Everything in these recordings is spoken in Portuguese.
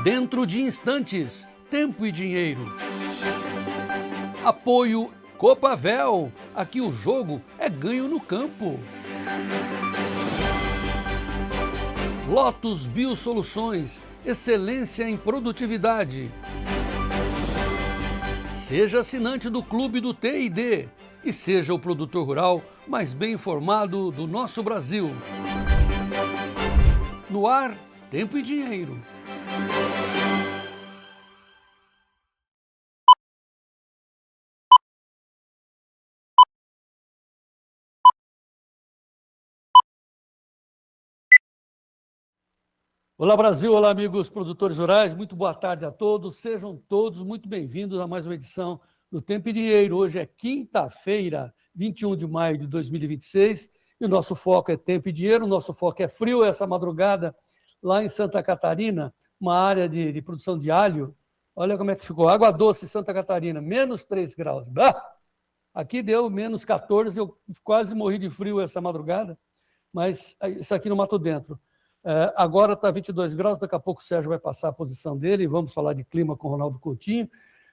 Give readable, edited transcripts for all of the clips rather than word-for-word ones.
Dentro de instantes, tempo e dinheiro. Apoio Copavel. Aqui o jogo é ganho no campo. Lotus Biosoluções, excelência em produtividade. Seja assinante do Clube do TID e seja o produtor rural mais bem informado do nosso Brasil. No ar, tempo e dinheiro. Olá Brasil, olá amigos produtores rurais, muito boa tarde a todos, sejam todos muito bem-vindos a mais uma edição do Tempo e Dinheiro. Hoje é quinta-feira, 21 de maio de 2026 e o nosso foco é tempo e dinheiro, o nosso foco é frio essa madrugada lá em Santa Catarina, uma área de produção de alho. Olha como é que ficou, Água Doce, Santa Catarina, menos 3 graus. Aqui deu menos 14, eu quase morri de frio essa madrugada, mas isso aqui no Mato Dentro. Agora está 22 graus, daqui a pouco o Sérgio vai passar a posição dele, vamos falar de clima com o Ronaldo Coutinho,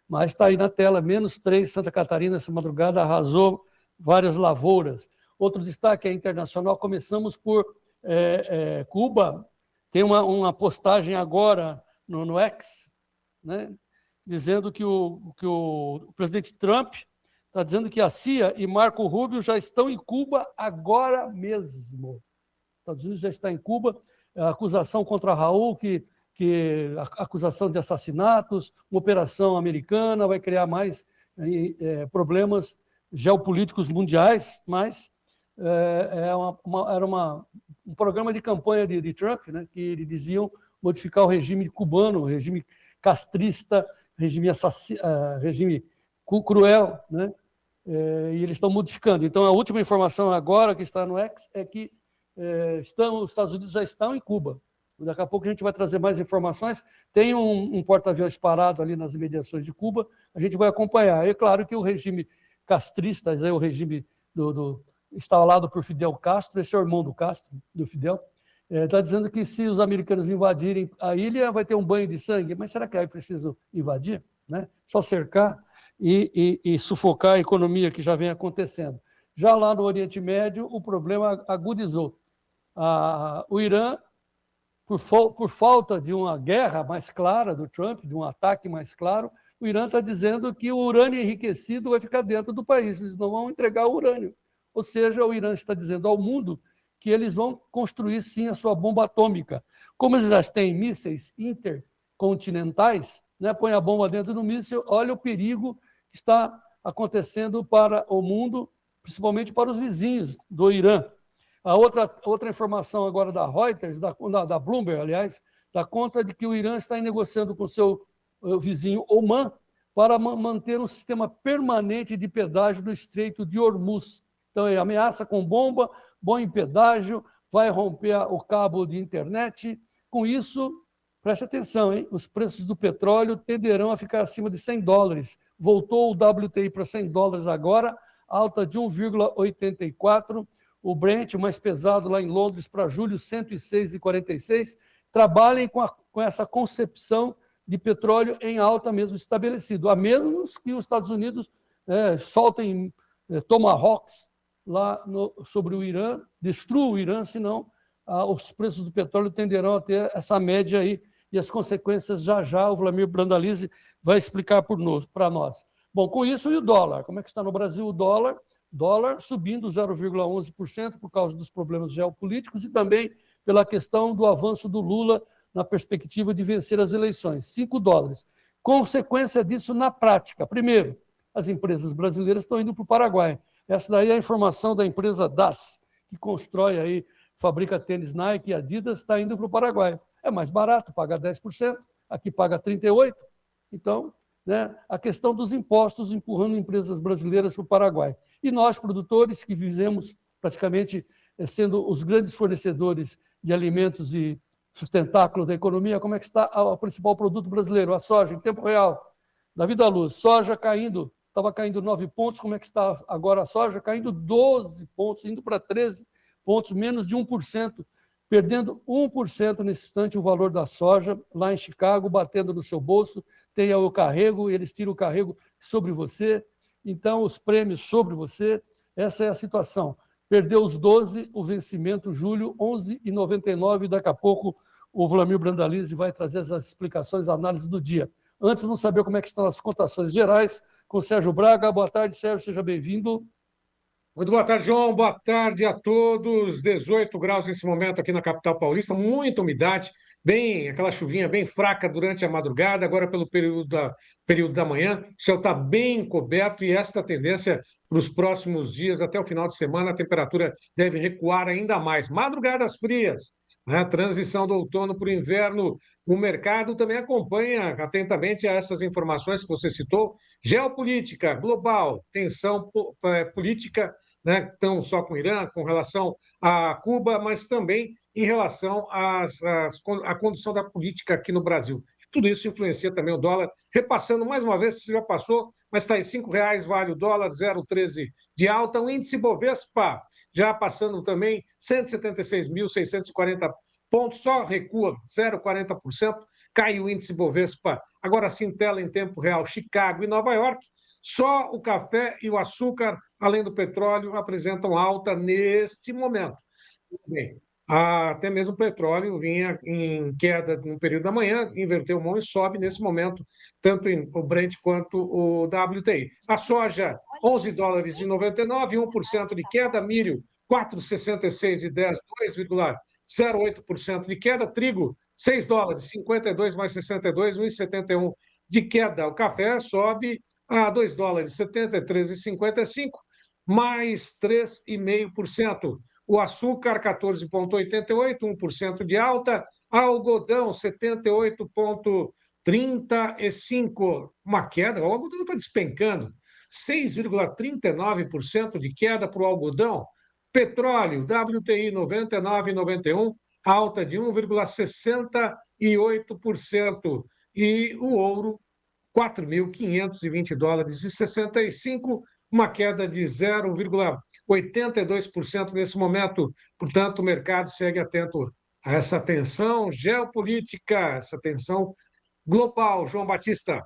mas está aí na tela, menos 3, Santa Catarina, essa madrugada arrasou várias lavouras. Outro destaque é internacional, começamos por Cuba, tem uma postagem agora no X, né, dizendo que o presidente Trump está dizendo que a CIA e Marco Rubio já estão em Cuba agora mesmo. Os Estados Unidos já está em Cuba, a acusação contra Raul, a acusação de assassinatos, uma operação americana, vai criar mais problemas geopolíticos mundiais, mas era um programa de campanha de Trump, né, que eles diziam modificar o regime cubano, o regime castrista, regime cruel, né, e eles estão modificando. Então, a última informação agora que está no X é que os Estados Unidos já estão em Cuba. Daqui a pouco a gente vai trazer mais informações. Tem um porta-aviões parado ali nas imediações de Cuba, a gente vai acompanhar. É claro que o regime castrista, o regime instalado por Fidel Castro, esse é o irmão do Castro, do Fidel, está dizendo que se os americanos invadirem a ilha, vai ter um banho de sangue. Mas será que aí preciso invadir? Né? Só cercar e sufocar a economia que já vem acontecendo. Já lá no Oriente Médio, o problema agudizou. O Irã, por falta de uma guerra mais clara do Trump, de um ataque mais claro, o Irã está dizendo que o urânio enriquecido vai ficar dentro do país, eles não vão entregar o urânio. Ou seja, o Irã está dizendo ao mundo que eles vão construir, sim, a sua bomba atômica. Como eles já têm mísseis intercontinentais, né, põe a bomba dentro do míssil, olha o perigo que está acontecendo para o mundo, principalmente para os vizinhos do Irã. A outra informação agora da Reuters, da Bloomberg, aliás, dá conta de que o Irã está negociando com seu vizinho Omã para manter um sistema permanente de pedágio no Estreito de Hormuz. Então, ele ameaça com bomba, bom em pedágio, vai romper o cabo de internet. Com isso, preste atenção, hein? Os preços do petróleo tenderão a ficar acima de $100. Voltou o WTI para $100 agora, alta de 1,84%. O Brent, o mais pesado lá em Londres, para julho, 106,46. Trabalhem com essa concepção de petróleo em alta mesmo estabelecido, a menos que os Estados Unidos soltem tomahawks lá sobre o Irã, destruam o Irã, senão os preços do petróleo tenderão a ter essa média aí, e as consequências já o Vladimir Brandalize vai explicar para nós. Bom, com isso, e o dólar? Como é que está no Brasil o dólar? Dólar subindo 0,11% por causa dos problemas geopolíticos e também pela questão do avanço do Lula na perspectiva de vencer as eleições. $5. Consequência disso na prática. Primeiro, as empresas brasileiras estão indo para o Paraguai. Essa daí é a informação da empresa DAS, que constrói aí, fabrica tênis Nike e Adidas, está indo para o Paraguai. É mais barato, paga 10%, aqui paga 38%. Então, né, a questão dos impostos empurrando empresas brasileiras para o Paraguai. E nós, produtores, que vivemos praticamente sendo os grandes fornecedores de alimentos e sustentáculo da economia, como é que está o principal produto brasileiro? A soja, em tempo real, da vida à luz. Soja caindo, estava caindo 9 pontos, como é que está agora a soja? Caindo 12 pontos, indo para 13 pontos, menos de 1%. perdendo 1% nesse instante o valor da soja, lá em Chicago, batendo no seu bolso, tem o carrego, eles tiram o carrego sobre você, então os prêmios sobre você, essa é a situação. Perdeu os 12, o vencimento, julho, 11,99, daqui a pouco o Vlamir Brandalize vai trazer as explicações, a análise do dia. Antes, vamos saber como é que estão as cotações gerais, com Sérgio Braga. Boa tarde, Sérgio, seja bem-vindo. Muito boa tarde, João. Boa tarde a todos. 18 graus nesse momento aqui na capital paulista, muita umidade, bem aquela chuvinha bem fraca durante a madrugada, agora pelo período da manhã. O céu está bem coberto e esta tendência para os próximos dias, até o final de semana, a temperatura deve recuar ainda mais. Madrugadas frias, né? Transição do outono para o inverno. O mercado também acompanha atentamente essas informações que você citou. Geopolítica global, tensão política, né, não só com o Irã, com relação a Cuba, mas também em relação à condução da política aqui no Brasil. Tudo isso influencia também o dólar, repassando mais uma vez, já passou, mas está em R$ 5,00, vale o dólar, 0,13 de alta. O índice Bovespa já passando também 176.640 pontos, só recua 0,40%, cai o índice Bovespa. Agora sim, tela em tempo real, Chicago e Nova York. Só o café e o açúcar, além do petróleo, apresentam alta neste momento. Bem, até mesmo o petróleo vinha em queda no período da manhã, inverteu mão e sobe nesse momento, tanto o Brent quanto o WTI. A soja, $11,99, 1% de queda. Milho, 4,66,10, 2,08% de queda. Trigo, $6, 52 mais 62, 1,71 de queda. O café sobe a $2, 73,55, mais 3,5%. O açúcar, 14,88, 1% de alta. Algodão, 78,35, uma queda. O algodão está despencando, 6,39% de queda para o algodão. Petróleo, WTI, 99,91, alta de 1,68%. E o ouro, $4.520,65, uma queda de 0,82% nesse momento. Portanto, o mercado segue atento a essa tensão geopolítica, essa tensão global. João Batista.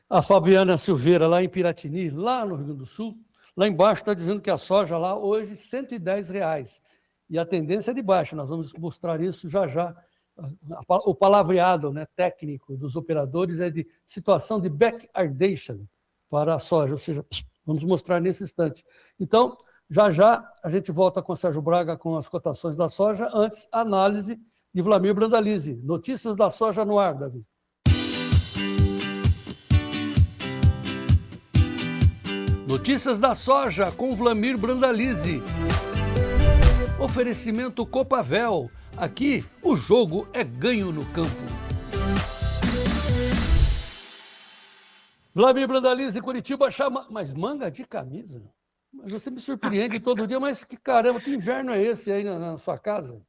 A Fabiana Silveira, lá em Piratini, lá no Rio Grande do Sul, lá embaixo está dizendo que a soja lá hoje R$ 110. E a tendência é de baixa, nós vamos mostrar isso já já. O palavreado, né, técnico dos operadores é de situação de backwardation para a soja, ou seja, vamos mostrar nesse instante. Então, já já a gente volta com o Sérgio Braga com as cotações da soja. Antes, análise de Vlamir Brandalize. Notícias da soja no ar, Davi. Notícias da soja com Vlamir Brandalize. Oferecimento Copavel. Aqui, o jogo é ganho no campo. Vlamir Brandalize, Curitiba, chama... Mas manga de camisa? Mas você me surpreende todo dia, mas que caramba, que inverno é esse aí na sua casa?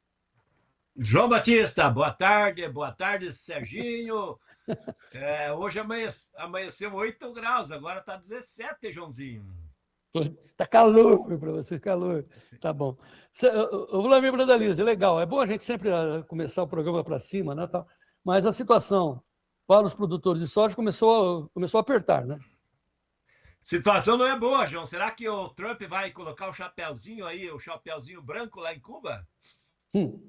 João Batista, boa tarde, Serginho. Hoje amanheceu 8 graus, agora está 17, Joãozinho. Tá calor para você, calor. Tá bom. O Vlamir Brandalize, legal. É bom a gente sempre começar o programa para cima, né? Mas a situação para os produtores de soja começou a apertar, né? Situação não é boa, João. Será que o Trump vai colocar o chapeuzinho aí, o chapeuzinho branco lá em Cuba?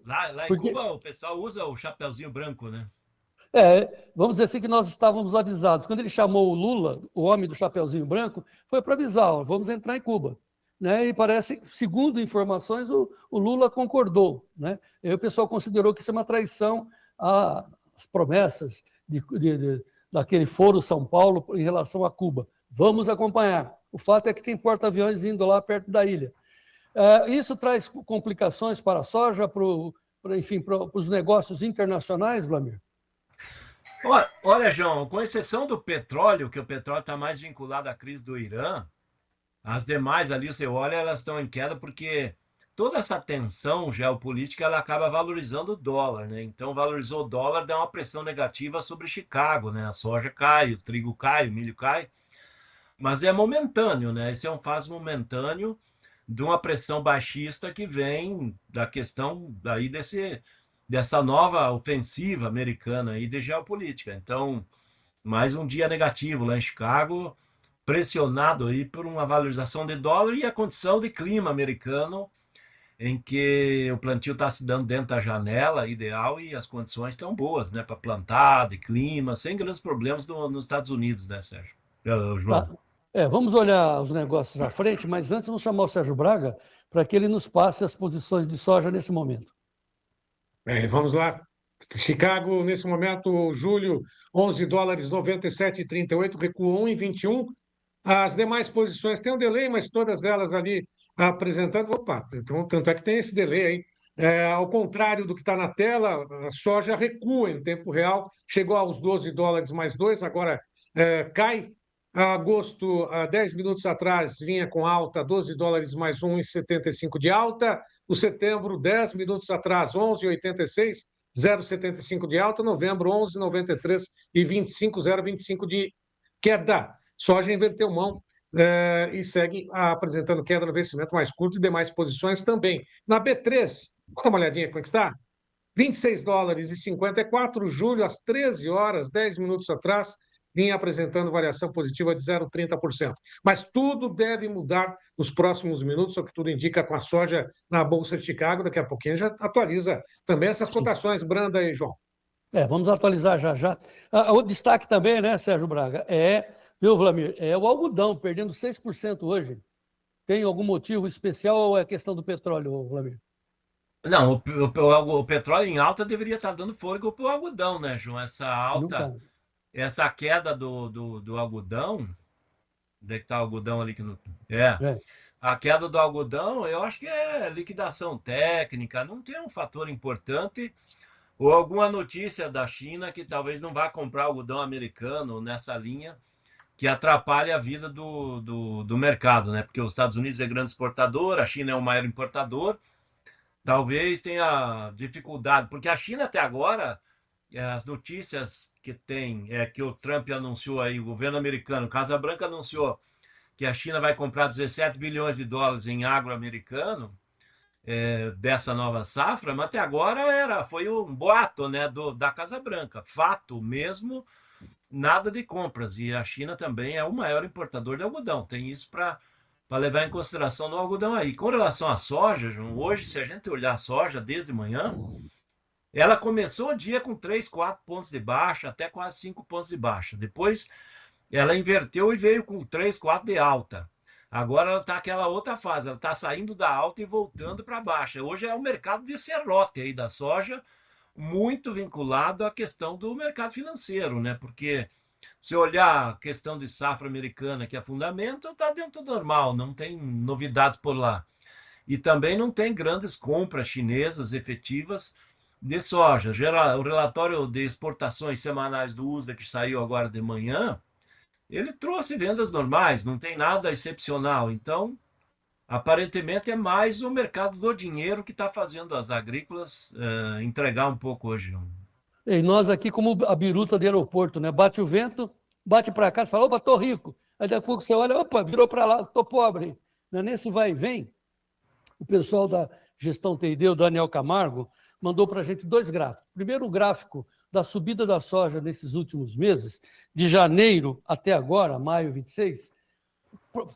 Lá em Cuba o pessoal usa o chapeuzinho branco, né? Vamos dizer assim que nós estávamos avisados. Quando ele chamou o Lula, o homem do chapeuzinho branco, foi para avisar, ó, vamos entrar em Cuba. Né? E parece, segundo informações, o Lula concordou. Né? E aí o pessoal considerou que isso é uma traição às promessas daquele Foro São Paulo em relação a Cuba. Vamos acompanhar. O fato é que tem porta-aviões indo lá perto da ilha. Isso traz complicações para a soja, para os negócios internacionais, Vlamir? Olha, João, com exceção do petróleo, que o petróleo está mais vinculado à crise do Irã, as demais ali, você olha, elas estão em queda porque toda essa tensão geopolítica ela acaba valorizando o dólar, né? Então, valorizou o dólar, dá uma pressão negativa sobre Chicago, né? A soja cai, o trigo cai, o milho cai, mas é momentâneo, né? Esse é um fato momentâneo. de uma pressão baixista que vem da questão daí dessa nova ofensiva americana aí de geopolítica. Então, mais um dia negativo lá em Chicago, pressionado aí por uma valorização de dólar e a condição de clima americano em que o plantio está se dando dentro da janela ideal e as condições estão boas, né, para plantar, de clima, sem grandes problemas nos Estados Unidos, né, Sérgio? João. Tá. Vamos olhar os negócios à frente, mas antes vamos chamar o Sérgio Braga para que ele nos passe as posições de soja nesse momento. Vamos lá. Chicago, nesse momento, julho, 11 dólares 97,38, recuou 1,21. As demais posições têm um delay, mas todas elas ali apresentando. Opa, então, tanto é que tem esse delay aí. Ao contrário do que está na tela, a soja recua em tempo real, chegou aos 12 dólares mais 2, agora cai. Agosto, há 10 minutos atrás, vinha com alta, 12 dólares mais 1,75 de alta. O setembro, 10 minutos atrás, 11,86, 0,75 de alta. Novembro, 11,93 e 25, 0,25 de queda. Soja inverteu mão e segue apresentando queda no vencimento mais curto e demais posições também. Na B3, dá uma olhadinha como é que está. 26 dólares e 54, julho, às 13 horas, 10 minutos atrás, vinha apresentando variação positiva de 0,30%. Mas tudo deve mudar nos próximos minutos, o que tudo indica com a soja na Bolsa de Chicago. Daqui a pouquinho já atualiza também essas cotações. Branda aí, João. Vamos atualizar já já. O destaque também, né, Sérgio Braga, viu, Vlamir? O algodão, perdendo 6% hoje. Tem algum motivo especial ou é questão do petróleo, Vlamir? Não, o petróleo em alta deveria estar dando fôlego para o algodão, né, João? Essa queda do algodão, onde é que está o algodão ali que não. A queda do algodão, eu acho que é liquidação técnica, não tem um fator importante, ou alguma notícia da China que talvez não vá comprar algodão americano nessa linha, que atrapalha a vida do mercado, né? Porque os Estados Unidos é grande exportador, a China é o maior importador, talvez tenha dificuldade, porque a China até agora, as notícias que tem é que o Trump anunciou aí, o governo americano, Casa Branca anunciou que a China vai comprar 17 bilhões de dólares em agro americano dessa nova safra, mas até agora foi um boato, né, da Casa Branca. Fato mesmo, nada de compras. E a China também é o maior importador de algodão. Tem isso para levar em consideração no algodão aí. Com relação à soja, João, hoje, se a gente olhar a soja desde manhã, ela começou o dia com 3, 4 pontos de baixa, até quase 5 pontos de baixa. Depois ela inverteu e veio com 3, 4 de alta. Agora ela está naquela outra fase, ela está saindo da alta e voltando para baixa. Hoje é o mercado de serrote aí da soja, muito vinculado à questão do mercado financeiro, né? Porque se olhar a questão de safra americana, que é fundamento, está dentro do normal, não tem novidades por lá. E também não tem grandes compras chinesas efetivas de soja. O relatório de exportações semanais do USDA, que saiu agora de manhã, ele trouxe vendas normais, não tem nada excepcional. Então, aparentemente é mais o mercado do dinheiro que está fazendo as agrícolas entregar um pouco hoje. E nós aqui, como a biruta do aeroporto, né? Bate o vento, bate para cá, você fala, opa, tô rico. Aí daqui a pouco você olha, opa, virou para lá, tô pobre. Nesse vai e vem, o pessoal da gestão T&D, o Daniel Camargo, mandou para a gente 2 gráficos. Primeiro, o gráfico da subida da soja nesses últimos meses, de janeiro até agora, maio 26,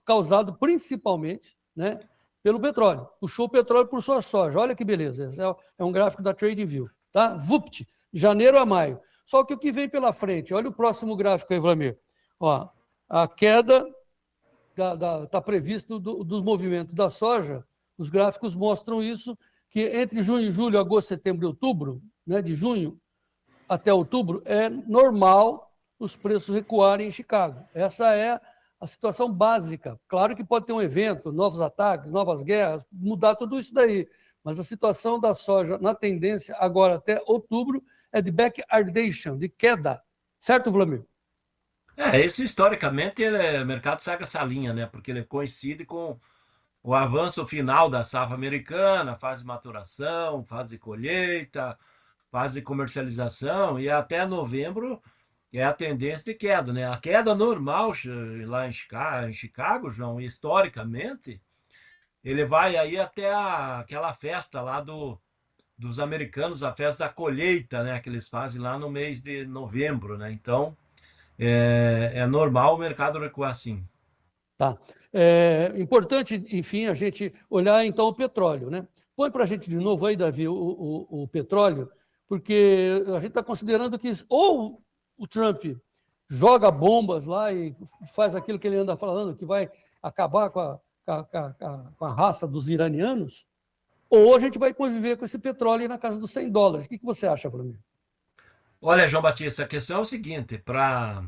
causado principalmente, né, pelo petróleo. Puxou o petróleo por sua soja. Olha que beleza. Esse é um gráfico da TradingView. Tá? VUPT, janeiro a maio. Só que o que vem pela frente, olha o próximo gráfico aí, Vlamir. A queda está previsto do movimento da soja. Os gráficos mostram isso, que entre junho, julho, agosto, setembro e outubro, né, de junho até outubro, é normal os preços recuarem em Chicago. Essa é a situação básica. Claro que pode ter um evento, novos ataques, novas guerras, mudar tudo isso daí. Mas a situação da soja na tendência agora até outubro é de backwardation, de queda. Certo, Vlamir? Esse historicamente o mercado segue essa linha, né? Porque ele coincide com o avanço final da safra americana, fase de maturação, fase de colheita, fase de comercialização, e até novembro é a tendência de queda, né? A queda normal lá em Chicago, João, historicamente, ele vai aí até aquela festa lá dos americanos, a festa da colheita, né, que eles fazem lá no mês de novembro, né? Então, é normal o mercado recuar assim. Tá. É importante, enfim, a gente olhar então o petróleo, né? Põe para a gente de novo aí, Davi, o petróleo, porque a gente está considerando que ou o Trump joga bombas lá e faz aquilo que ele anda falando, que vai acabar com a raça dos iranianos, ou a gente vai conviver com esse petróleo na casa dos $100. O que você acha, para mim? Olha, João Batista, a questão é o seguinte, para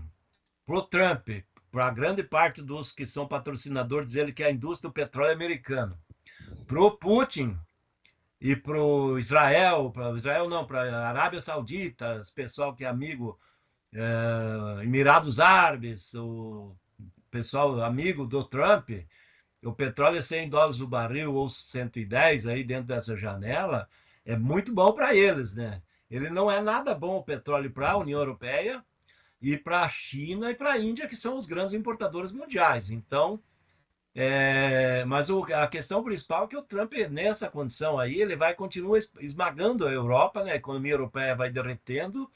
o Trump, para grande parte dos que são patrocinadores dele, que é a indústria do petróleo americano, para o Putin e para o Israel não, para a Arábia Saudita, esse pessoal que é amigo, Emirados Árabes, o pessoal amigo do Trump, o petróleo é $100 o barril ou 110 aí dentro dessa janela, é muito bom para eles, né? Ele não é nada bom o petróleo para a União Europeia e para a China e para a Índia, que são os grandes importadores mundiais. Então, mas a questão principal é que o Trump, nessa condição aí, ele vai continuar esmagando a Europa, né? A economia europeia vai derretendo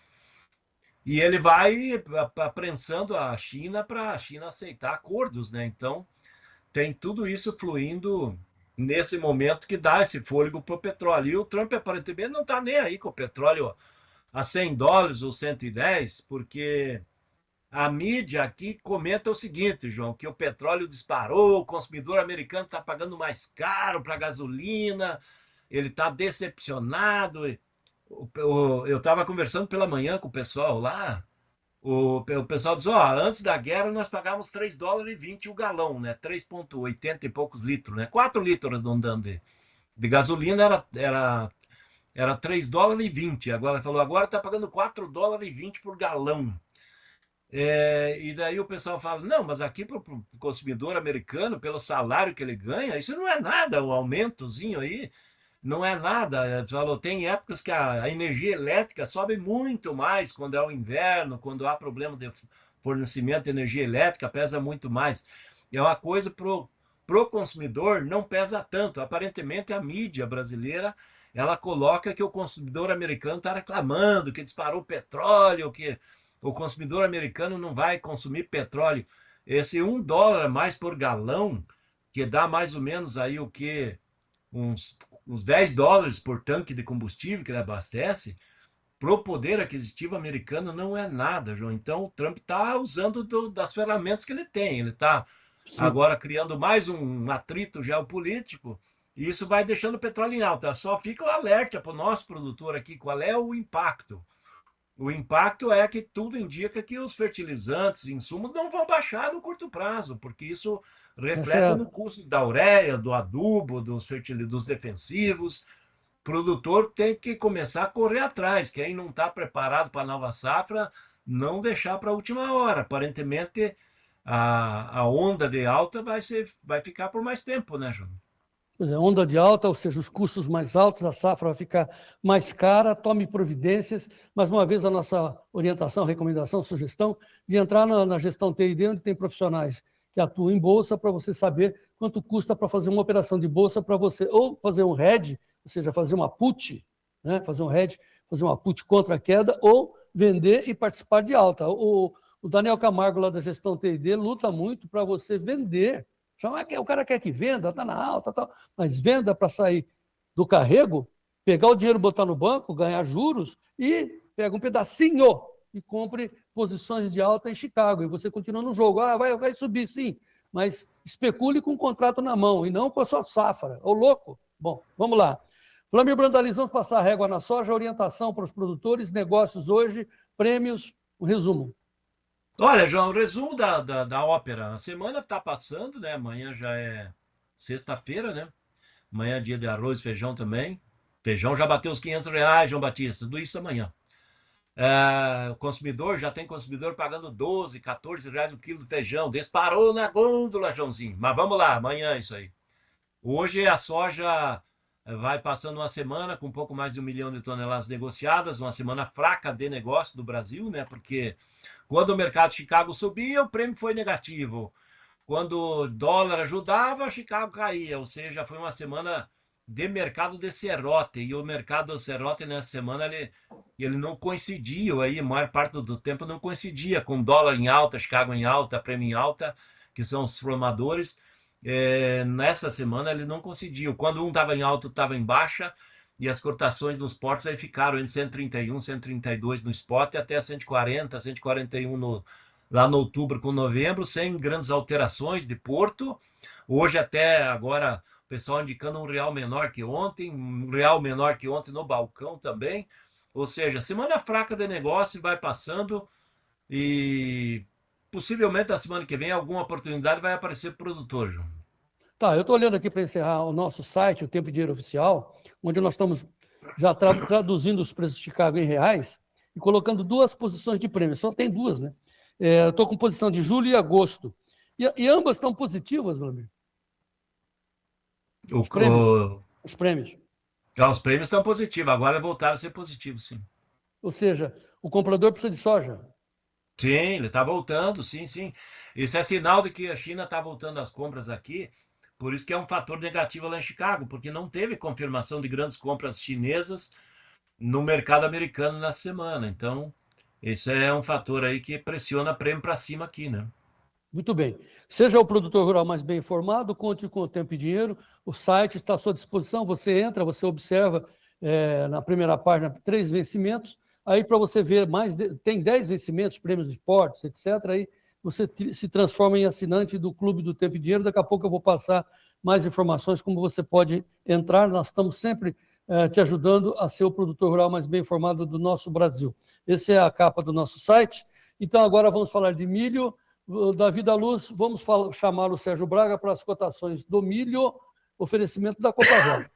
e ele vai prensando a China para a China aceitar acordos, né? Então, tem tudo isso fluindo nesse momento que dá esse fôlego para o petróleo. E o Trump aparentemente não está nem aí com o petróleo a $100 ou 110, porque a mídia aqui comenta o seguinte, João, que o petróleo disparou, o consumidor americano está pagando mais caro para a gasolina, ele está decepcionado. Eu estava conversando pela manhã com o pessoal lá, o pessoal diz, ó, antes da guerra nós pagávamos $3,20 o galão, né? 3,80 e poucos litros, né? 4 litros arredondando de gasolina era $3,20. Agora falou, agora está pagando $4,20 por galão. E daí o pessoal fala, não, mas aqui para o consumidor americano, pelo salário que ele ganha, isso não é nada, o aumentozinho aí não é nada. Falou, tem épocas que a energia elétrica sobe muito mais quando é o inverno, quando há problema de fornecimento de energia elétrica, pesa muito mais. É uma coisa pro consumidor não pesa tanto. Aparentemente a mídia brasileira ela coloca que o consumidor americano está reclamando que disparou o petróleo, que o consumidor americano não vai consumir petróleo. Esse $1 a mais por galão, que dá mais ou menos aí o que uns $10 por tanque de combustível que ele abastece, para o poder aquisitivo americano não é nada, João. Então o Trump está usando das ferramentas que ele tem. Ele está Sim. agora criando mais um atrito geopolítico e isso vai deixando o petróleo em alta. Só fica o alerta para o nosso produtor aqui, qual é o impacto? O impacto é que tudo indica que os fertilizantes, insumos não vão baixar no curto prazo, porque isso Essa reflete no custo da ureia, do adubo, dos defensivos. O produtor tem que começar a correr atrás. Quem não está preparado para a nova safra, não deixar para a última hora. Aparentemente, a onda de alta vai ficar por mais tempo, né, João? Pois é, onda de alta, ou seja, os custos mais altos, a safra vai ficar mais cara, tome providências. Mais uma vez, a nossa orientação, recomendação, sugestão de entrar na gestão TID, onde tem profissionais que atuam em bolsa, para você saber quanto custa para fazer uma operação de bolsa para você, ou fazer um hedge, ou seja, fazer uma put, né? Fazer um hedge, fazer uma put contra a queda, ou vender e participar de alta. O Daniel Camargo, lá da gestão TID, luta muito para você vender. O cara quer que venda, está na alta, tal, mas venda para sair do carrego, pegar o dinheiro, botar no banco, ganhar juros e pega um pedacinho e compre posições de alta em Chicago. E você continua no jogo. Vai subir sim, mas especule com o contrato na mão e não com a sua safra. Ô louco! Bom, vamos lá. Flamir Brandaliz, vamos passar a régua na soja, orientação para os produtores, negócios hoje, prêmios, um resumo. Olha, João, resumo da ópera. A semana está passando, né? Amanhã já é sexta-feira, né? Amanhã é dia de arroz e feijão também. Feijão já bateu os R$ 500, João Batista. Tudo isso amanhã. O consumidor, já tem consumidor pagando 12, R$ 14 o quilo de feijão. Disparou na gôndola, Joãozinho. Mas vamos lá, amanhã é isso aí. Hoje a soja vai passando uma semana com um pouco mais de 1 milhão de toneladas negociadas, uma semana fraca de negócio do Brasil, né? Porque quando o mercado de Chicago subia, o prêmio foi negativo. quando o dólar ajudava, Chicago caía, ou seja, foi uma semana de mercado de serrote, e o mercado do serrote nessa semana ele não coincidia, aí, a maior parte do tempo não coincidia com dólar em alta, Chicago em alta, prêmio em alta, que são os formadores. Nessa semana ele não coincidiu. Quando um estava em alta, estava em baixa, e as cotações dos portos aí ficaram entre 131, 132 no spot até 140, 141 lá no outubro com novembro, sem grandes alterações de porto. Hoje até agora o pessoal indicando um real menor que ontem, um real menor que ontem no balcão também. Ou seja, semana fraca de negócio vai passando e possivelmente na semana que vem alguma oportunidade vai aparecer para o produtor, João. Tá, eu estou olhando aqui para encerrar o nosso site, o Tempo e Dinheiro Oficial, onde nós estamos já traduzindo os preços de Chicago em reais e colocando duas posições de prêmio. Só tem duas, né? Eu estou com posição de julho e agosto. E ambas estão positivas, Vladimir? Os prêmios. Os prêmios. Os prêmios estão positivos, agora voltaram a ser positivos, sim. Ou seja, o comprador precisa de soja. Sim, ele está voltando, sim, sim. Isso é sinal de que a China está voltando às compras aqui, por isso que é um fator negativo lá em Chicago, porque não teve confirmação de grandes compras chinesas no mercado americano na semana. Então, esse é um fator aí que pressiona prêmio para cima aqui, né? Muito bem. Seja o produtor rural mais bem informado, conte com o Tempo e Dinheiro. O site está à sua disposição. Você entra, você observa na primeira página 3 vencimentos. Aí, para você ver tem 10 vencimentos, prêmios de esportes, etc. Aí você se transforma em assinante do Clube do Tempo e Dinheiro. Daqui a pouco eu vou passar mais informações, como você pode entrar. Nós estamos sempre te ajudando a ser o produtor rural mais bem informado do nosso Brasil. Essa é a capa do nosso site. Então, agora vamos falar de milho. Davi da Luz, vamos chamar o Sérgio Braga para as cotações do milho, oferecimento da Copagro.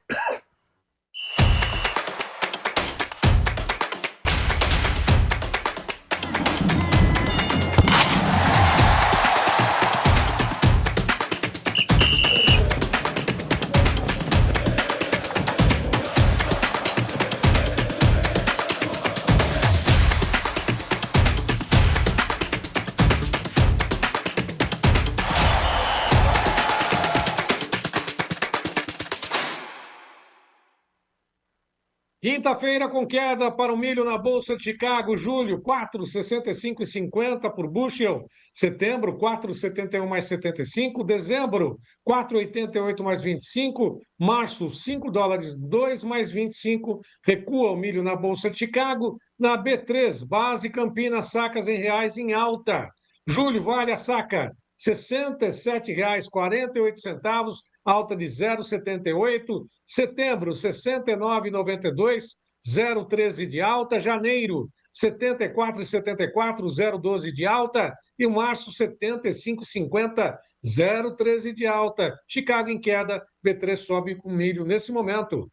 Quinta-feira com queda para o milho na Bolsa de Chicago. Julho, 4,65,50 por bushel. Setembro, 4,71 mais 75. Dezembro, 4,88 mais 25. Março, 5 dólares, 2 mais 25. Recua o milho na Bolsa de Chicago. Na B3, base Campinas, sacas em reais em alta. Julho, vale a saca, R$ 67,48, alta de 0,78. Setembro, R$ 69,92, 0,13 de alta. Janeiro, R$ 74,74, 0,12 de alta. E março, R$ 75,50, 0,13 de alta. Chicago em queda, B3 sobe com milho nesse momento.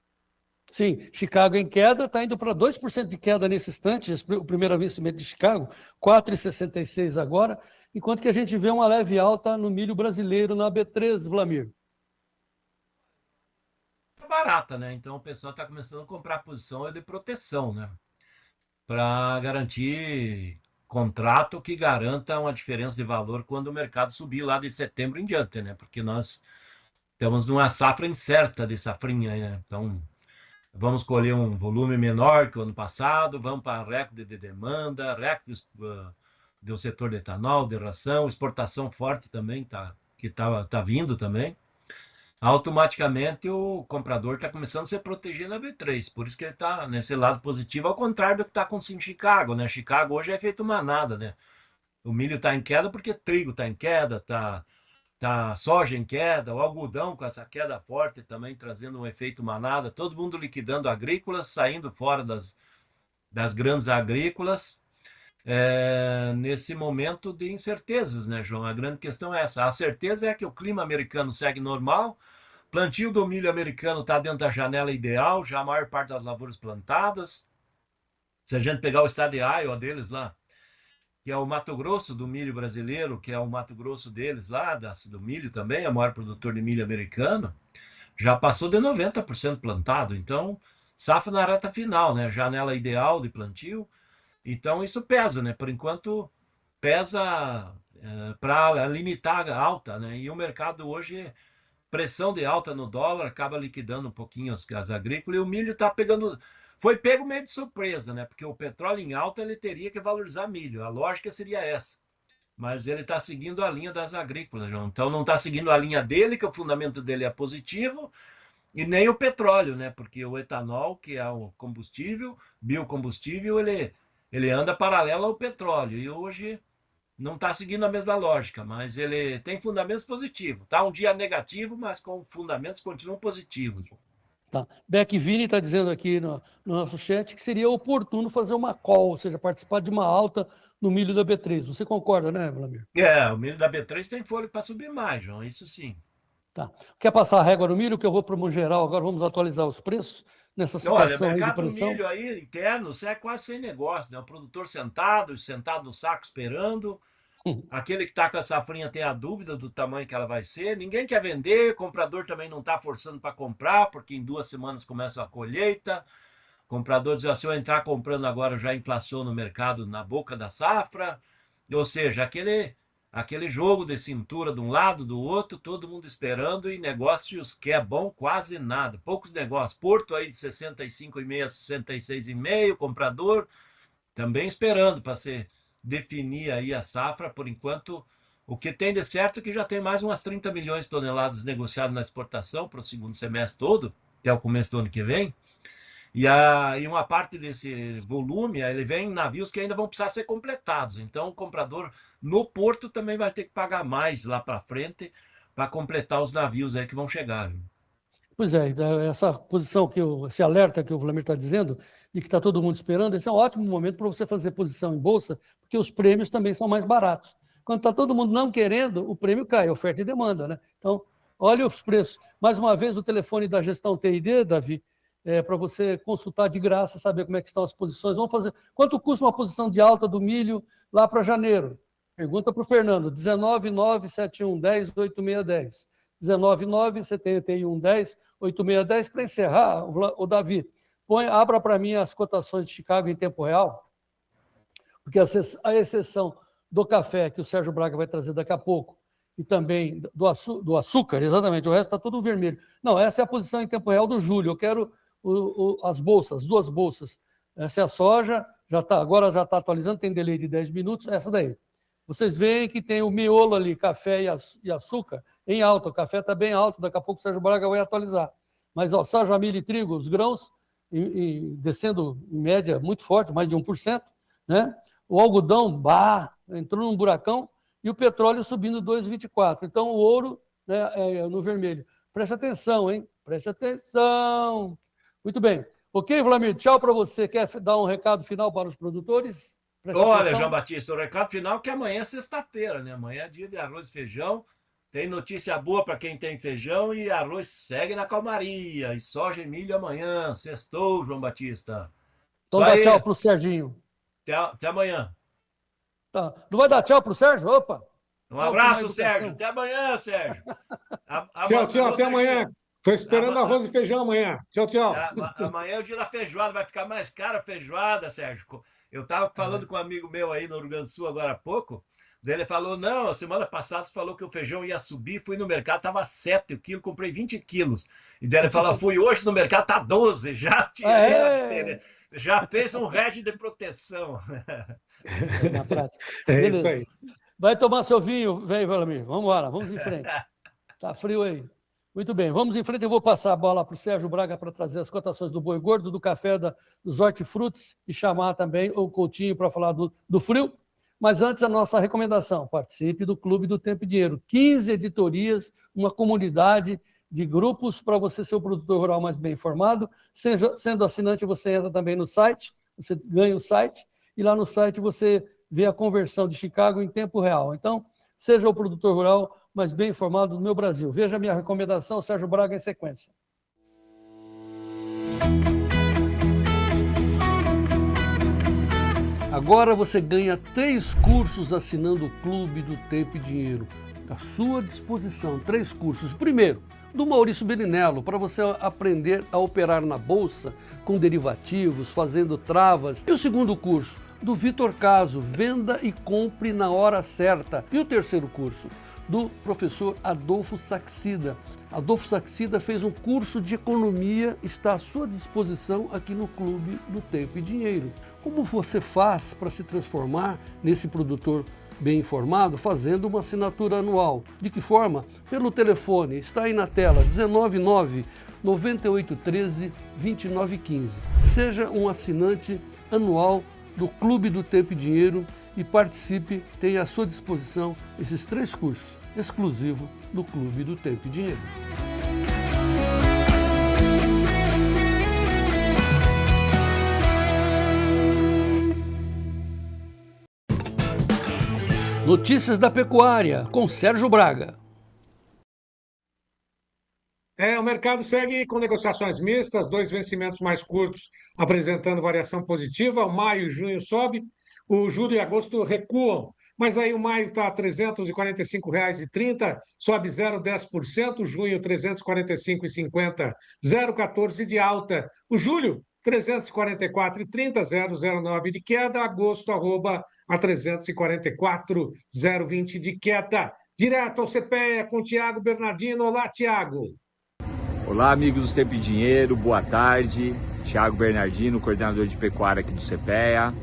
Sim, Chicago em queda, está indo para 2% de queda nesse instante, o primeiro vencimento de Chicago, 4,66 agora, enquanto que a gente vê uma leve alta no milho brasileiro na B3, Vlamir. Barata, né? Então o pessoal está começando a comprar posição de proteção, né? Para garantir contrato que garanta uma diferença de valor quando o mercado subir lá de setembro em diante, né? Porque nós estamos numa safra incerta de safrinha, né? Então vamos colher um volume menor que o ano passado, vamos para recorde de demanda, recorde do setor de etanol, de ração, exportação forte também, que está vindo também. Automaticamente o comprador está começando a se proteger na B3, por isso que ele está nesse lado positivo, ao contrário do que está acontecendo em Chicago, né? Chicago hoje é feito manada, né? O milho está em queda porque trigo está em queda, tá soja em queda, o algodão com essa queda forte também trazendo um efeito manada, todo mundo liquidando agrícolas, saindo fora das grandes agrícolas, nesse momento de incertezas, né, João? A grande questão é essa. A certeza é que o clima americano segue normal, plantio do milho americano está dentro da janela ideal, já a maior parte das lavouras plantadas. Se a gente pegar o estado de Iowa deles lá, que é o Mato Grosso do milho brasileiro, que é o Mato Grosso deles lá, do milho também, é o maior produtor de milho americano, já passou de 90% plantado. Então, safra na reta final, né? Janela ideal de plantio. Então, isso pesa, né? Por enquanto, pesa para limitar a alta, né? E o mercado hoje, pressão de alta no dólar, acaba liquidando um pouquinho as agrícolas, e o milho está pegando. Foi pego meio de surpresa, né? Porque o petróleo em alta ele teria que valorizar milho. A lógica seria essa. Mas ele está seguindo a linha das agrícolas, João. Então não está seguindo a linha dele, que o fundamento dele é positivo, e nem o petróleo, né? Porque o etanol, que é o combustível, biocombustível, ele anda paralelo ao petróleo. E hoje não está seguindo a mesma lógica, mas ele tem fundamentos positivos. Está um dia negativo, mas com fundamentos continuam positivos. Tá. Beck Vini está dizendo aqui no nosso chat que seria oportuno fazer uma call, ou seja, participar de uma alta no milho da B3. Você concorda, né, Vladimir? O milho da B3 tem fôlego para subir mais, João, isso sim. Tá. Quer passar a régua no milho, que eu vou para o geral, agora vamos atualizar os preços nessa situação. Olha, o mercado aí do milho aí interno, você é quase sem negócio, né? O produtor sentado no saco esperando. Aquele que está com a safrinha tem a dúvida do tamanho que ela vai ser. Ninguém quer vender, o comprador também não está forçando para comprar, porque em 2 semanas começa a colheita. O comprador diz, se eu entrar comprando agora, eu já inflaciono no mercado na boca da safra. Ou seja, aquele jogo de cintura de um lado, do outro, todo mundo esperando, e negócios que é bom, quase nada. Poucos negócios. Porto aí de 65,5 a 66,5, comprador também esperando para se definir aí a safra. Por enquanto, o que tem de certo é que já tem mais umas 30 milhões de toneladas negociadas na exportação para o segundo semestre todo, até o começo do ano que vem. E uma parte desse volume, ele vem em navios que ainda vão precisar ser completados. Então, o comprador no porto também vai ter que pagar mais lá para frente para completar os navios aí que vão chegar. Pois é, essa posição esse alerta que o Vladimir está dizendo, de que está todo mundo esperando, esse é um ótimo momento para você fazer posição em bolsa, porque os prêmios também são mais baratos. Quando está todo mundo não querendo, o prêmio cai, oferta e demanda, né? Então, olha os preços. Mais uma vez, o telefone da gestão TID, Davi, para você consultar de graça, saber como é que estão as posições. Vamos fazer. Quanto custa uma posição de alta do milho lá para janeiro? Pergunta para o Fernando. 19971108610. 19971108610. Para encerrar, o Davi, abra para mim as cotações de Chicago em tempo real, porque a exceção do café, que o Sérgio Braga vai trazer daqui a pouco, e também do açúcar, exatamente, o resto está tudo vermelho. Não, essa é a posição em tempo real do julho. Eu quero as bolsas, 2 bolsas. Essa é a soja, agora já está atualizando, tem delay de 10 minutos, essa daí. Vocês veem que tem o miolo ali, café e açúcar, em alta. O café está bem alto, daqui a pouco o Sérgio Braga vai atualizar. Mas soja, milho e trigo, os grãos, descendo em média muito forte, mais de 1%. Né? O algodão, entrou num buracão, e o petróleo subindo 2,24. Então, o ouro, né, no vermelho. Preste atenção, hein? Preste atenção. Muito bem. Ok, Vladimir, tchau para você. Quer dar um recado final para os produtores? Olha, João Batista, o recado final é que amanhã é sexta-feira, né? Amanhã é dia de arroz e feijão. Tem notícia boa para quem tem feijão, e arroz segue na calmaria. E soja e milho amanhã. Sextou, João Batista. Então dá tchau para o Serginho. Até amanhã. Tá. Não vai dar tchau para o Sérgio? Opa! Um abraço, Sérgio. Até amanhã, Sérgio. Tchau, até amanhã. Estou esperando arroz e feijão amanhã. Tchau. Amanhã é o dia da feijoada. Vai ficar mais cara a feijoada, Sérgio. Eu estava falando com um amigo meu aí no Rio Grande do Sul agora há pouco. Ele falou, não, a semana passada você falou que o feijão ia subir, fui no mercado, estava 7 o quilo, comprei 20 quilos. E daí ele falou, fui hoje no mercado, está 12, já tirei a diferença. Já fez um rege de proteção. Na prática. É isso aí. Vai tomar seu vinho, velho Vladimir. Vamos embora, vamos em frente. Tá frio aí. Muito bem, vamos em frente. Eu vou passar a bola para o Sérgio Braga para trazer as cotações do boi gordo, do café, dos hortifrutis, e chamar também o Coutinho para falar do frio. Mas antes, a nossa recomendação: participe do Clube do Tempo e Dinheiro. 15 editorias, uma comunidade de grupos para você ser o produtor rural mais bem informado. Sendo assinante, você entra também no site, você ganha o site, e lá no site você vê a conversão de Chicago em tempo real. Então, seja o produtor rural mais bem informado do meu Brasil. Veja a minha recomendação, Sérgio Braga, em sequência. Agora você ganha 3 cursos assinando o Clube do Tempo e Dinheiro. À sua disposição, 3 cursos. Primeiro, do Maurício Belinello, para você aprender a operar na bolsa com derivativos, fazendo travas. E o segundo curso, do Vitor Caso, Venda e Compre na Hora Certa. E o terceiro curso, do professor Adolfo Saxida. Adolfo Saxida fez um curso de economia, está à sua disposição aqui no Clube do Tempo e Dinheiro. Como você faz para se transformar nesse produtor bem informado, fazendo uma assinatura anual? De que forma? Pelo telefone, está aí na tela, 199 9813 2915. Seja um assinante anual do Clube do Tempo e Dinheiro e participe, tenha à sua disposição esses 3 cursos exclusivos do Clube do Tempo e Dinheiro. Notícias da Pecuária, com Sérgio Braga. O mercado segue com negociações mistas, 2 vencimentos mais curtos apresentando variação positiva. O maio e junho sobe, o julho e agosto recuam. Mas aí o maio está a R$ 345,30, sobe 0,10%. Junho, R$ 345,50, 0,14% de alta. O julho, R$ 344,30, 0,09% de queda. Agosto, arroba a 344, 0,20% de queda. Direto ao CPEA com Tiago Bernardino. Olá, Tiago. Olá, amigos do Tempo e Dinheiro, boa tarde. Tiago Bernardino, coordenador de pecuária aqui do CPEA.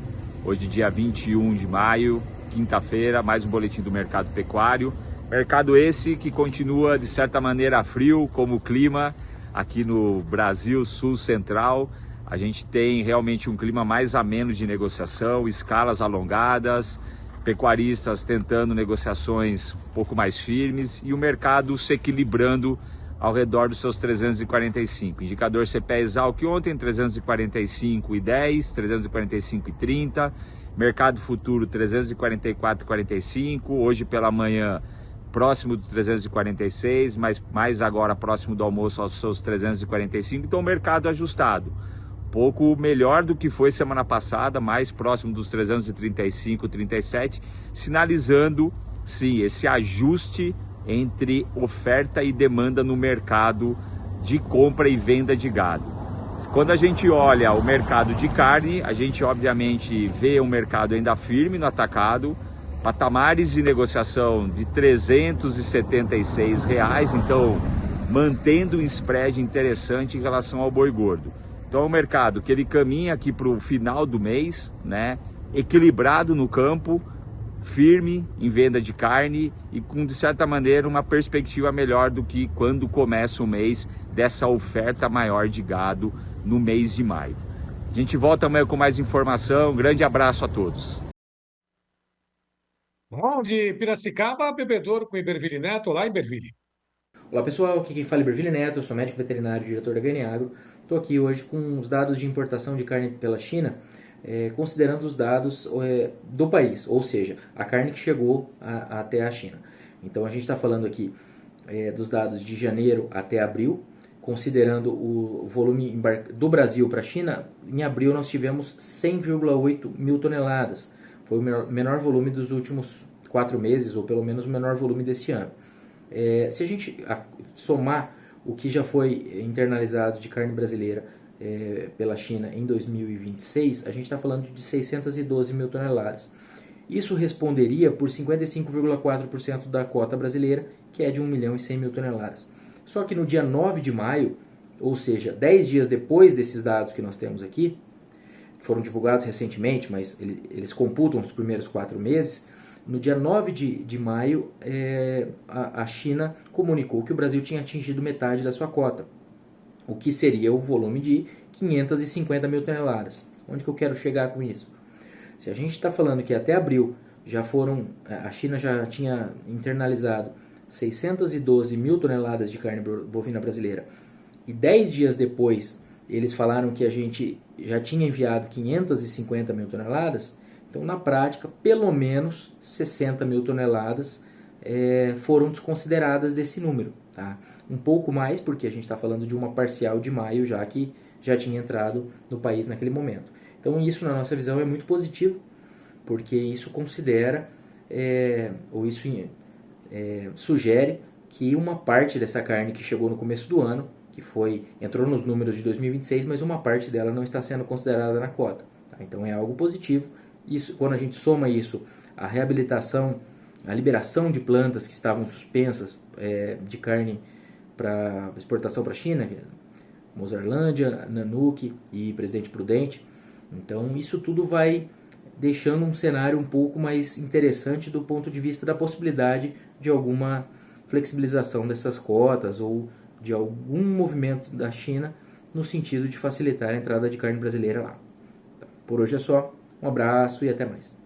Hoje, dia 21 de maio, quinta-feira, mais um boletim do mercado pecuário. Mercado esse que continua, de certa maneira, frio, como o clima aqui no Brasil Sul-Central. A gente tem realmente um clima mais ameno de negociação, escalas alongadas, pecuaristas tentando negociações um pouco mais firmes e o mercado se equilibrando ao redor dos seus 345. Indicador CPEA Exalc ontem 345,10, 345,30. Mercado futuro 344,45. Hoje pela manhã próximo do 346, mas mais agora próximo do almoço aos seus 345. Então o mercado ajustado. Pouco melhor do que foi semana passada, mais próximo dos 335, 37, sinalizando sim esse ajuste entre oferta e demanda no mercado de compra e venda de gado. Quando a gente olha o mercado de carne, a gente obviamente vê um mercado ainda firme no atacado, patamares de negociação de R$ 376, então mantendo um spread interessante em relação ao boi gordo. Então é um mercado que ele caminha aqui para o final do mês, né, equilibrado no campo, firme em venda de carne e com, de certa maneira, uma perspectiva melhor do que quando começa o mês dessa oferta maior de gado no mês de maio. A gente volta amanhã com mais informação. Grande abraço a todos. Bom, de Piracicaba, Bebedouro com Iberville Neto. Olá, Iberville. Olá pessoal, aqui quem fala é Iberville Neto, eu sou médico veterinário e diretor da Ganiagro. Estou aqui hoje com os dados de importação de carne pela China, considerando os dados do país, ou seja, a carne que chegou até a China. Então a gente está falando aqui dos dados de janeiro até abril, considerando o volume do Brasil para a China. Em abril nós tivemos 100,8 mil toneladas, foi o menor volume dos últimos 4 meses, ou pelo menos o menor volume desse ano. Se a gente somar o que já foi internalizado de carne brasileira pela China em 2026, a gente está falando de 612 mil toneladas. Isso responderia por 55,4% da cota brasileira, que é de 1 milhão e 100 mil toneladas. Só que no dia 9 de maio, ou seja, 10 dias depois desses dados que nós temos aqui, que foram divulgados recentemente, mas eles computam os primeiros 4 meses, no dia 9 de maio, a China comunicou que o Brasil tinha atingido metade da sua cota, o que seria o volume de 550 mil toneladas. Onde que eu quero chegar com isso? Se a gente está falando que até abril a China já tinha internalizado 612 mil toneladas de carne bovina brasileira, e 10 dias depois eles falaram que a gente já tinha enviado 550 mil toneladas, então na prática pelo menos 60 mil toneladas foram desconsideradas desse número, tá? Um pouco mais, porque a gente está falando de uma parcial de maio já que já tinha entrado no país naquele momento. Então isso na nossa visão é muito positivo, porque isso considera, sugere que uma parte dessa carne que chegou no começo do ano, que entrou nos números de 2026, mas uma parte dela não está sendo considerada na cota. Tá? Então é algo positivo Isso, quando a gente soma isso à reabilitação, à liberação de plantas que estavam suspensas de carne para exportação para a China, Mozarlândia, Nanuque e Presidente Prudente, então isso tudo vai deixando um cenário um pouco mais interessante do ponto de vista da possibilidade de alguma flexibilização dessas cotas ou de algum movimento da China no sentido de facilitar a entrada de carne brasileira lá. Por hoje é só, um abraço e até mais.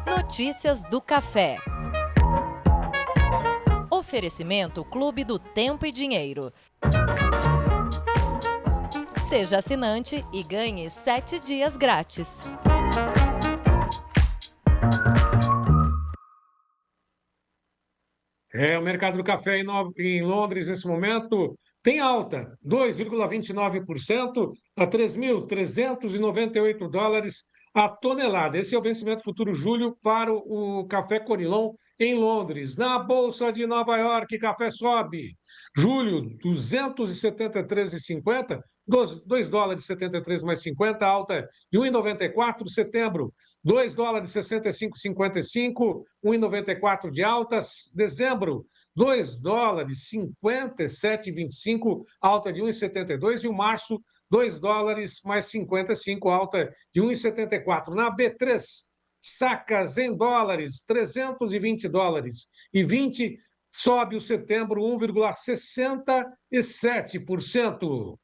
Notícias do Café. Oferecimento Clube do Tempo e Dinheiro. Seja assinante e ganhe 7 dias grátis. O mercado do café em Londres, nesse momento, tem alta, 2,29% a 3.398 dólares a tonelada. Esse é o vencimento futuro julho para o café Conilon em Londres. Na Bolsa de Nova York, café sobe. Julho, 273,50, 2 dólares e 73 mais 50, alta de 1,94. Setembro, 2 dólares e 65,55, 1,94 de altas. Dezembro, 2 dólares e 57,25, alta de 1,72. E o março, 2 dólares mais 55, alta de 1,74. Na B3, sacas em dólares, 320 dólares e 20, sobe o setembro 1,67%.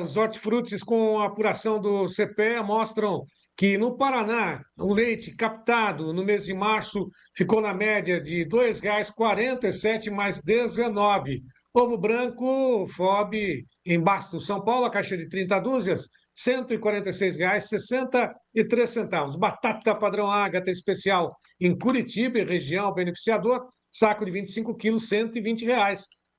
Os hortifrutis com a apuração do CPEA mostram que no Paraná, o leite captado no mês de março ficou na média de R$ 2,47 mais 19. Ovo branco, FOB, em Basto, São Paulo, a caixa de 30 dúzias, R$ 146,63. Batata padrão Ágata especial em Curitiba, em região beneficiador, saco de 25 quilos, R$ 120.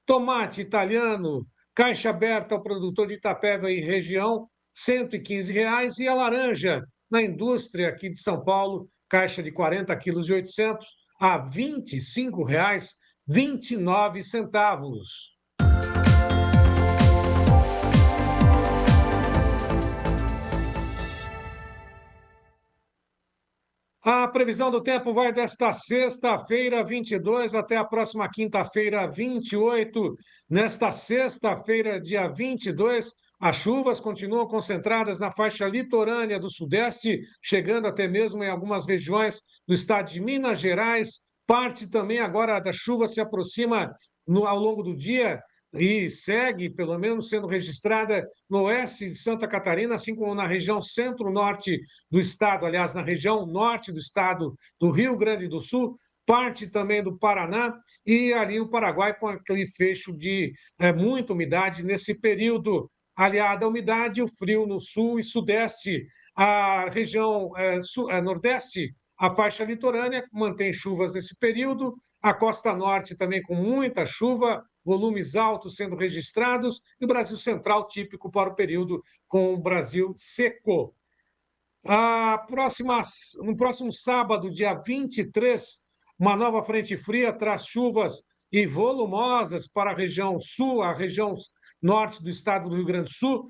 Tomate italiano, caixa aberta ao produtor de Itapeva e região, R$ 115. E a laranja, na indústria aqui de São Paulo, caixa de 40 quilos e 800, a R$ 25,29. A previsão do tempo vai desta sexta-feira, 22, até a próxima quinta-feira, 28. Nesta sexta-feira, dia 22, as chuvas continuam concentradas na faixa litorânea do Sudeste, chegando até mesmo em algumas regiões do estado de Minas Gerais. Parte também agora da chuva se aproxima ao longo do dia e segue, pelo menos, sendo registrada no oeste de Santa Catarina, assim como na região centro-norte do estado, aliás, na região norte do estado do Rio Grande do Sul, parte também do Paraná e ali o Paraguai com aquele fecho de muita umidade nesse período. Aliada à umidade, o frio no sul e sudeste, a região nordeste, a faixa litorânea mantém chuvas nesse período, a costa norte também com muita chuva, volumes altos sendo registrados, e o Brasil Central típico para o período com o Brasil seco. No próximo sábado, dia 23, uma nova frente fria traz chuvas e volumosas para a região sul, a região norte do estado do Rio Grande do Sul,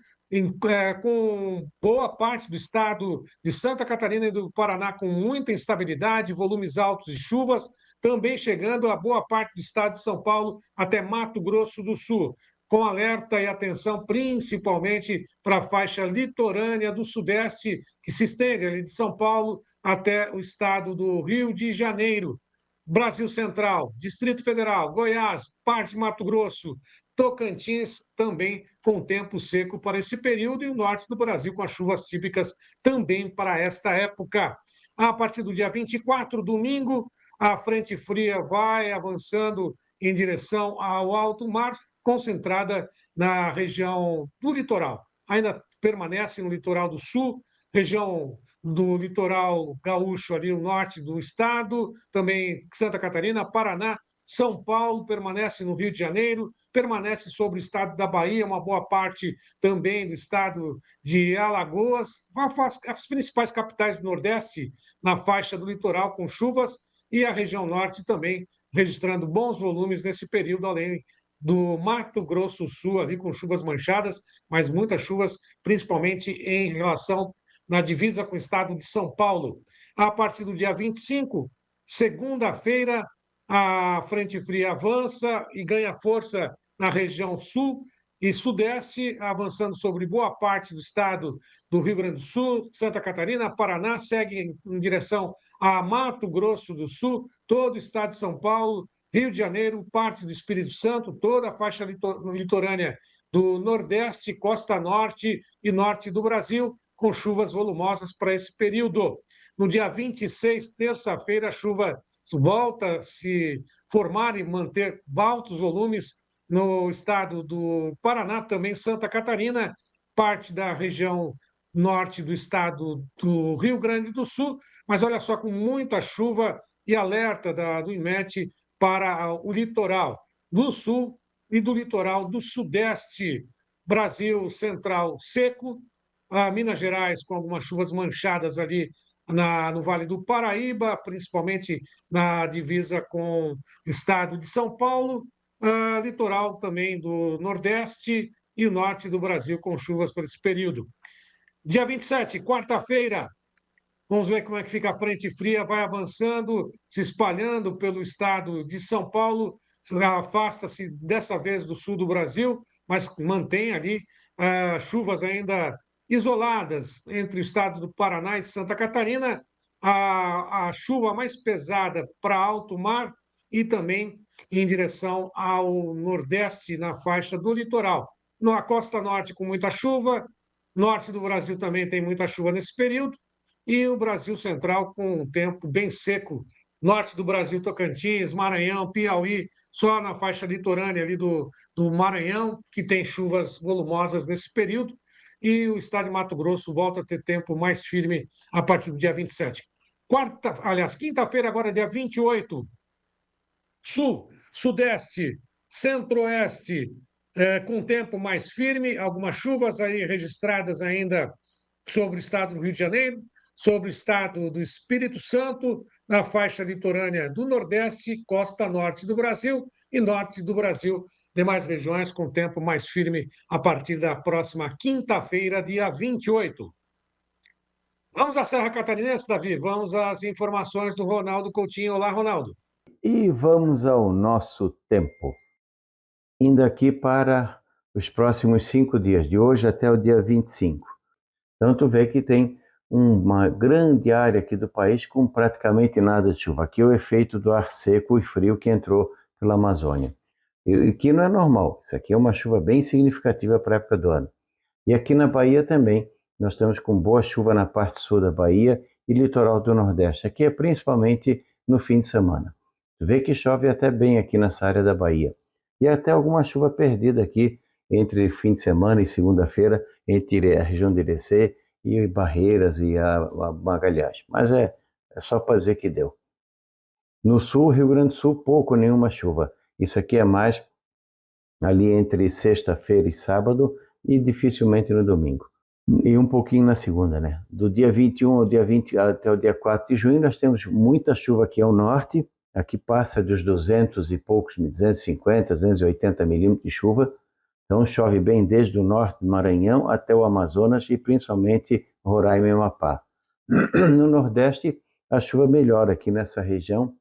com boa parte do estado de Santa Catarina e do Paraná com muita instabilidade, volumes altos de chuvas, também chegando a boa parte do estado de São Paulo até Mato Grosso do Sul, com alerta e atenção principalmente para a faixa litorânea do Sudeste, que se estende ali de São Paulo até o estado do Rio de Janeiro. Brasil Central, Distrito Federal, Goiás, parte de Mato Grosso, Tocantins, também com tempo seco para esse período, e o norte do Brasil com as chuvas típicas também para esta época. A partir do dia 24, domingo, a frente fria vai avançando em direção ao alto mar, concentrada na região do litoral. Ainda permanece no litoral do sul, região do litoral gaúcho, ali o norte do estado, também Santa Catarina, Paraná São Paulo, permanece no Rio de Janeiro, permanece sobre o estado da Bahia, uma boa parte também do estado de Alagoas, as principais capitais do Nordeste na faixa do litoral com chuvas e a região norte também registrando bons volumes nesse período, além do Mato Grosso do Sul, ali com chuvas manchadas, mas muitas chuvas, principalmente em relação na divisa com o estado de São Paulo. A partir do dia 25, segunda-feira, a frente fria avança e ganha força na região sul e sudeste, avançando sobre boa parte do estado do Rio Grande do Sul, Santa Catarina, Paraná, segue em direção a Mato Grosso do Sul, todo o estado de São Paulo, Rio de Janeiro, parte do Espírito Santo, toda a faixa litorânea do Nordeste, Costa Norte e Norte do Brasil, com chuvas volumosas para esse período. No dia 26, terça-feira, a chuva volta a se formar e manter altos volumes no estado do Paraná, também Santa Catarina, parte da região norte do estado do Rio Grande do Sul, mas olha só, com muita chuva e alerta do INMET para o litoral do sul e do litoral do sudeste, Brasil central seco, Minas Gerais com algumas chuvas manchadas ali no Vale do Paraíba, principalmente na divisa com o estado de São Paulo, litoral também do Nordeste e o norte do Brasil com chuvas por esse período. Dia 27, quarta-feira, vamos ver como é que fica a frente fria, vai avançando, se espalhando pelo estado de São Paulo, afasta-se dessa vez do sul do Brasil, mas mantém ali chuvas ainda isoladas entre o estado do Paraná e Santa Catarina, a chuva mais pesada para alto mar e também em direção ao nordeste, na faixa do litoral. Na costa norte, com muita chuva, norte do Brasil também tem muita chuva nesse período, e o Brasil central com um tempo bem seco, norte do Brasil, Tocantins, Maranhão, Piauí, só na faixa litorânea ali do Maranhão, que tem chuvas volumosas nesse período, e o estado de Mato Grosso volta a ter tempo mais firme a partir do dia 27. Quinta-feira, agora dia 28, sul, sudeste, centro-oeste, com tempo mais firme, algumas chuvas aí registradas ainda sobre o estado do Rio de Janeiro, sobre o estado do Espírito Santo, na faixa litorânea do Nordeste, costa norte do Brasil e norte do Brasil, demais regiões com tempo mais firme a partir da próxima quinta-feira, dia 28. Vamos à Serra Catarinense, Davi? Vamos às informações do Ronaldo Coutinho. Olá, Ronaldo. E vamos ao nosso tempo. Indo aqui para os próximos 5 dias, de hoje até o dia 25. Então, tu vê que tem uma grande área aqui do país com praticamente nada de chuva. Aqui é o efeito do ar seco e frio que entrou pela Amazônia. E que não é normal. Isso aqui é uma chuva bem significativa para a época do ano. E aqui na Bahia também, nós estamos com boa chuva na parte sul da Bahia e litoral do Nordeste. Aqui é principalmente no fim de semana. Tu vê que chove até bem aqui nessa área da Bahia. E até alguma chuva perdida aqui entre fim de semana e segunda-feira, entre a região de Irecê e Barreiras e a Magalhães. Mas é só para dizer que deu. No sul, Rio Grande do Sul, pouco, nenhuma chuva. Isso aqui é mais ali entre sexta-feira e sábado e dificilmente no domingo. E um pouquinho na segunda, né? Do dia 21 ao dia 20 até o dia 4 de junho, nós temos muita chuva aqui ao norte. Aqui passa dos 200 e poucos, 250, 280 milímetros de chuva. Então chove bem desde o norte do Maranhão até o Amazonas e principalmente Roraima e Amapá. No Nordeste, a chuva melhora aqui nessa região,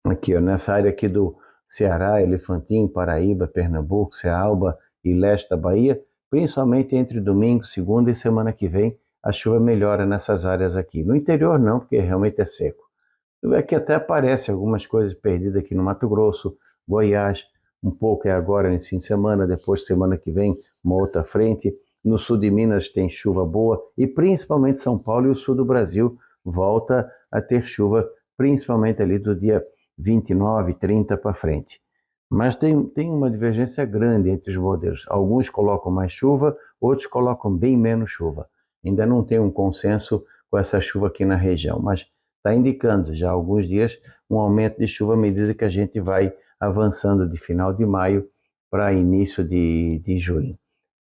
aqui, ó, nessa área aqui do Ceará, Elefantim, Paraíba, Pernambuco, Cealba e leste da Bahia, principalmente entre domingo, segunda e semana que vem, a chuva melhora nessas áreas aqui. No interior não, porque realmente é seco. É que até aparece algumas coisas perdidas aqui no Mato Grosso, Goiás, um pouco é agora nesse fim de semana, depois semana que vem uma outra frente. No sul de Minas tem chuva boa e principalmente São Paulo e o sul do Brasil volta a ter chuva, principalmente ali do dia 29, 30 para frente. Mas tem uma divergência grande entre os modelos. Alguns colocam mais chuva, outros colocam bem menos chuva. Ainda não tem um consenso com essa chuva aqui na região, mas está indicando já há alguns dias um aumento de chuva à medida que a gente vai avançando de final de maio para início de junho.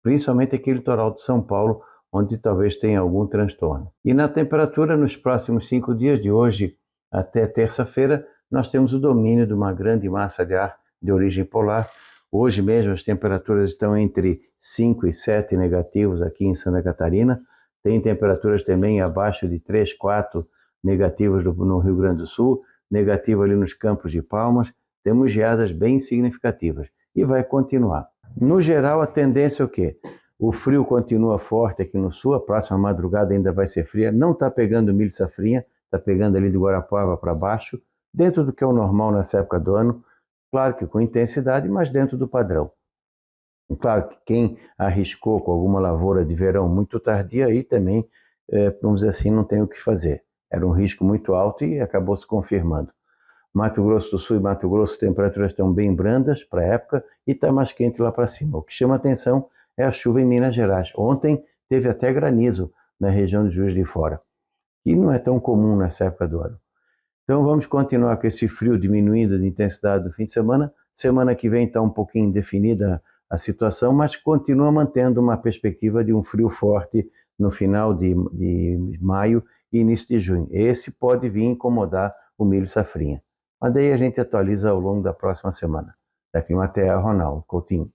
Principalmente aqui no litoral de São Paulo, onde talvez tenha algum transtorno. E na temperatura, nos próximos 5 dias, de hoje até terça-feira, nós temos o domínio de uma grande massa de ar de origem polar. Hoje mesmo as temperaturas estão entre 5 e 7 negativos aqui em Santa Catarina. Tem temperaturas também abaixo de 3, 4 negativos no Rio Grande do Sul, negativo ali nos Campos de Palmas. Temos geadas bem significativas e vai continuar. No geral, a tendência é o quê? O frio continua forte aqui no sul, a próxima madrugada ainda vai ser fria, não está pegando milho safrinha, está pegando ali de Guarapuava para baixo, dentro do que é o normal nessa época do ano, claro que com intensidade, mas dentro do padrão. Claro que quem arriscou com alguma lavoura de verão muito tardia, aí também, vamos dizer assim, não tem o que fazer. Era um risco muito alto e acabou se confirmando. Mato Grosso do Sul e Mato Grosso, as temperaturas estão bem brandas para a época e está mais quente lá para cima. O que chama atenção é a chuva em Minas Gerais. Ontem teve até granizo na região de Juiz de Fora, que não é tão comum nessa época do ano. Então vamos continuar com esse frio diminuindo de intensidade do fim de semana. Semana que vem está um pouquinho indefinida a situação, mas continua mantendo uma perspectiva de um frio forte no final de maio e início de junho. Esse pode vir incomodar o milho safrinha. Mas daí a gente atualiza ao longo da próxima semana. Da Climatea, Ronaldo Coutinho.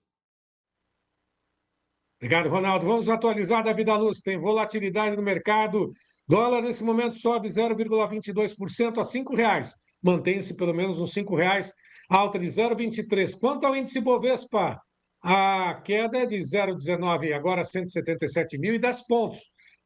Obrigado, Ronaldo. Vamos atualizar da Vida Luz. Tem volatilidade no mercado. Dólar, nesse momento, sobe 0,22% a R$ 5,00. Mantém-se pelo menos uns R$ 5,00, alta de 0,23%. Quanto ao índice Bovespa, a queda é de 0,19%, agora 177.010 pontos.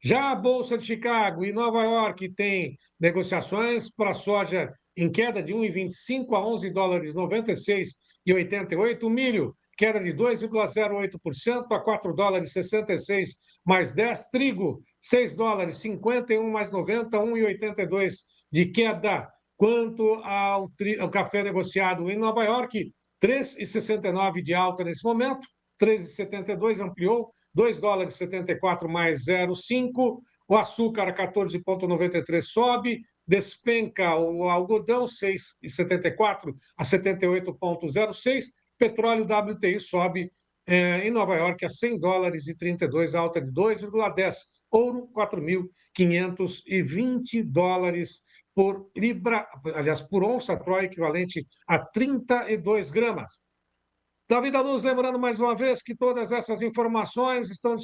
Já a Bolsa de Chicago e Nova York tem negociações para a soja em queda de 1,25 a $11,96,88. O milho, queda de 2,08% a $4,66 mais 10. Trigo, $6,51 mais 90, 1,82 de queda. Quanto ao café negociado em Nova York, 3,69 de alta nesse momento, 13,72 ampliou, $2,74 mais 0,5. O açúcar, 14,93 sobe, despenca o algodão, 6,74 a 78,06. Petróleo WTI sobe em Nova York a $100,32, alta de 2,10. Ouro, $4.520 por libra, aliás, por onça Troy, equivalente a 32 gramas. Da Vida Luz, lembrando mais uma vez que todas essas informações estão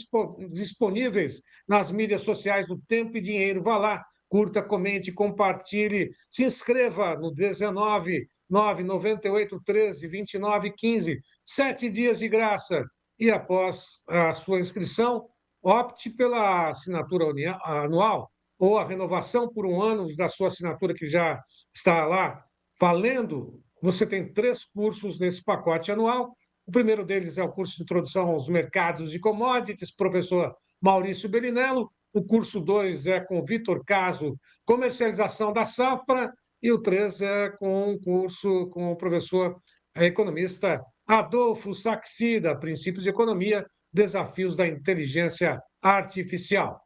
disponíveis nas mídias sociais do Tempo e Dinheiro. Vá lá, curta, comente, compartilhe, se inscreva no 19 998 13 29 15, 7 dias de graça. E após a sua inscrição, opte pela assinatura anual ou a renovação por um ano da sua assinatura que já está lá valendo. Você tem 3 cursos nesse pacote anual. O primeiro deles é o curso de Introdução aos Mercados de Commodities, professor Maurício Belinello. O curso 2 é com Vitor Caso, Comercialização da Safra. E o 3 é com um curso com o professor economista Adolfo Saxida, Princípios de Economia, Desafios da Inteligência Artificial.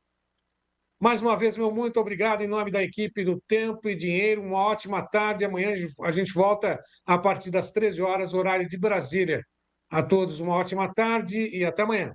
Mais uma vez, meu muito obrigado em nome da equipe do Tempo e Dinheiro. Uma ótima tarde. Amanhã a gente volta a partir das 13 horas, horário de Brasília. A todos uma ótima tarde e até amanhã.